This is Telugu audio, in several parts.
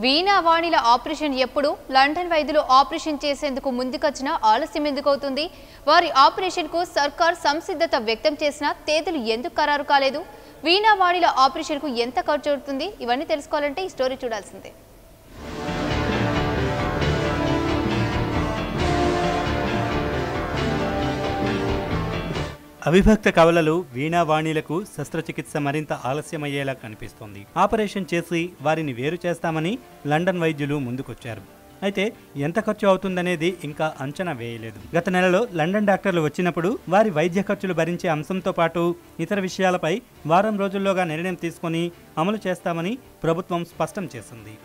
వీణా వాణిల ఆపరేషన్ ఎప్పుడు లండన్ వైద్యులు ఆపరేషన్ చేసేందుకు ముందుకొచ్చినా ఆలస్యం ఎందుకు అవుతుంది? వారి ఆపరేషన్ కు సర్కార్ సంసిద్ధత వ్యక్తం చేసినా తేదీలు ఎందుకు ఖరారు కాలేదు? వీణా వాణిల ఆపరేషన్ కు ఎంత ఖర్చు అవుతుంది? ఇవన్నీ తెలుసుకోవాలంటే ఈ స్టోరీ చూడాల్సిందే. అవిభక్త కవలలు వీణా వాణిలకు శస్త్రచికిత్స మరింత ఆలస్యమయ్యేలా కనిపిస్తోంది. ఆపరేషన్ చేసి వారిని వేరు చేస్తామని లండన్ వైద్యులు ముందుకొచ్చారు. అయితే ఎంత ఖర్చు అవుతుందనేది ఇంకా అంచనా వేయలేదు. గత నెలలో లండన్ డాక్టర్లు వచ్చినప్పుడు వారి వైద్య ఖర్చులు భరించే అంశంతో పాటు ఇతర విషయాలపై వారం రోజుల్లోగా నిర్ణయం తీసుకొని అమలు చేస్తామని ప్రభుత్వం స్పష్టం చేసింది.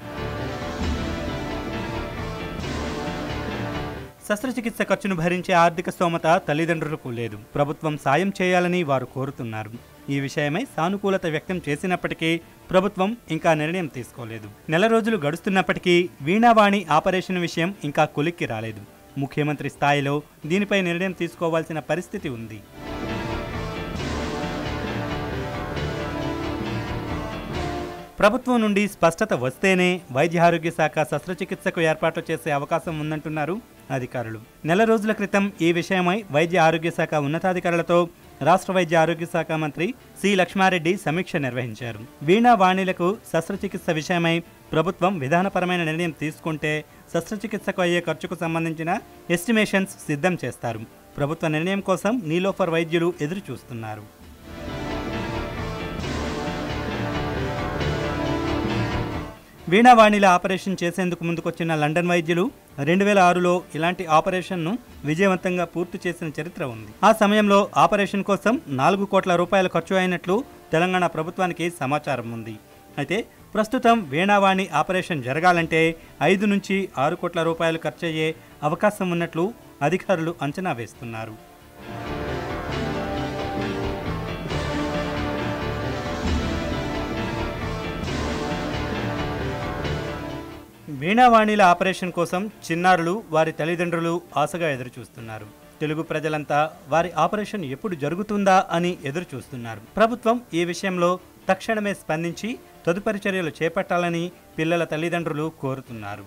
శస్త్రచికిత్స ఖర్చును భరించే ఆర్థిక స్తోమత తల్లిదండ్రులకు లేదు. ప్రభుత్వం సాయం చేయాలని వారు కోరుతున్నారు. ఈ విషయమై సానుకూలత వ్యక్తం చేసినప్పటికీ ప్రభుత్వం ఇంకా నిర్ణయం తీసుకోలేదు. నెల రోజులు గడుస్తున్నప్పటికీ వీణావాణి ఆపరేషన్ విషయం ఇంకా కొలిక్కి రాలేదు. ముఖ్యమంత్రి స్థాయిలో దీనిపై నిర్ణయం తీసుకోవాల్సిన పరిస్థితి ఉంది. ప్రభుత్వం నుండి స్పష్టత వస్తేనే వైద్య ఆరోగ్య శాఖ శస్త్రచికిత్సకు ఏర్పాట్లు చేసే అవకాశం ఉందంటున్నారు అధికారులు. నెల రోజుల క్రితం ఈ విషయమై వైద్య ఆరోగ్య శాఖ ఉన్నతాధికారులతో రాష్ట్ర వైద్య ఆరోగ్య శాఖ మంత్రి సి లక్ష్మారెడ్డి సమీక్ష నిర్వహించారు. వీణా వాణిలకు శస్త్రచికిత్స విషయమై ప్రభుత్వం విధానపరమైన నిర్ణయం తీసుకుంటే శస్త్రచికిత్సకు అయ్యే ఖర్చుకు సంబంధించిన ఎస్టిమేషన్స్ సిద్ధం చేస్తారు. ప్రభుత్వ నిర్ణయం కోసం నీలోఫర్ వైద్యులు ఎదురు చూస్తున్నారు. వీణావాణిల ఆపరేషన్ చేసేందుకు ముందుకొచ్చిన లండన్ వైద్యులు 2006లో ఇలాంటి ఆపరేషన్ను విజయవంతంగా పూర్తి చేసిన చరిత్ర ఉంది. ఆ సమయంలో ఆపరేషన్ కోసం 4 కోట్ల రూపాయలు ఖర్చు అయినట్లు తెలంగాణ ప్రభుత్వానికి సమాచారం ఉంది. అయితే ప్రస్తుతం వీణావాణి ఆపరేషన్ జరగాలంటే 5 నుంచి 6 కోట్ల రూపాయలు ఖర్చయ్యే అవకాశం ఉన్నట్లు అధికారులు అంచనా వేస్తున్నారు. వీణావాణిల ఆపరేషన్ కోసం చిన్నారులు వారి తల్లిదండ్రులు ఆశగా ఎదురుచూస్తున్నారు. తెలుగు ప్రజలంతా వారి ఆపరేషన్ ఎప్పుడు జరుగుతుందా అని ఎదురుచూస్తున్నారు. ప్రభుత్వం ఈ విషయంలో తక్షణమే స్పందించి తదుపరి చర్యలు చేపట్టాలని పిల్లల తల్లిదండ్రులు కోరుతున్నారు.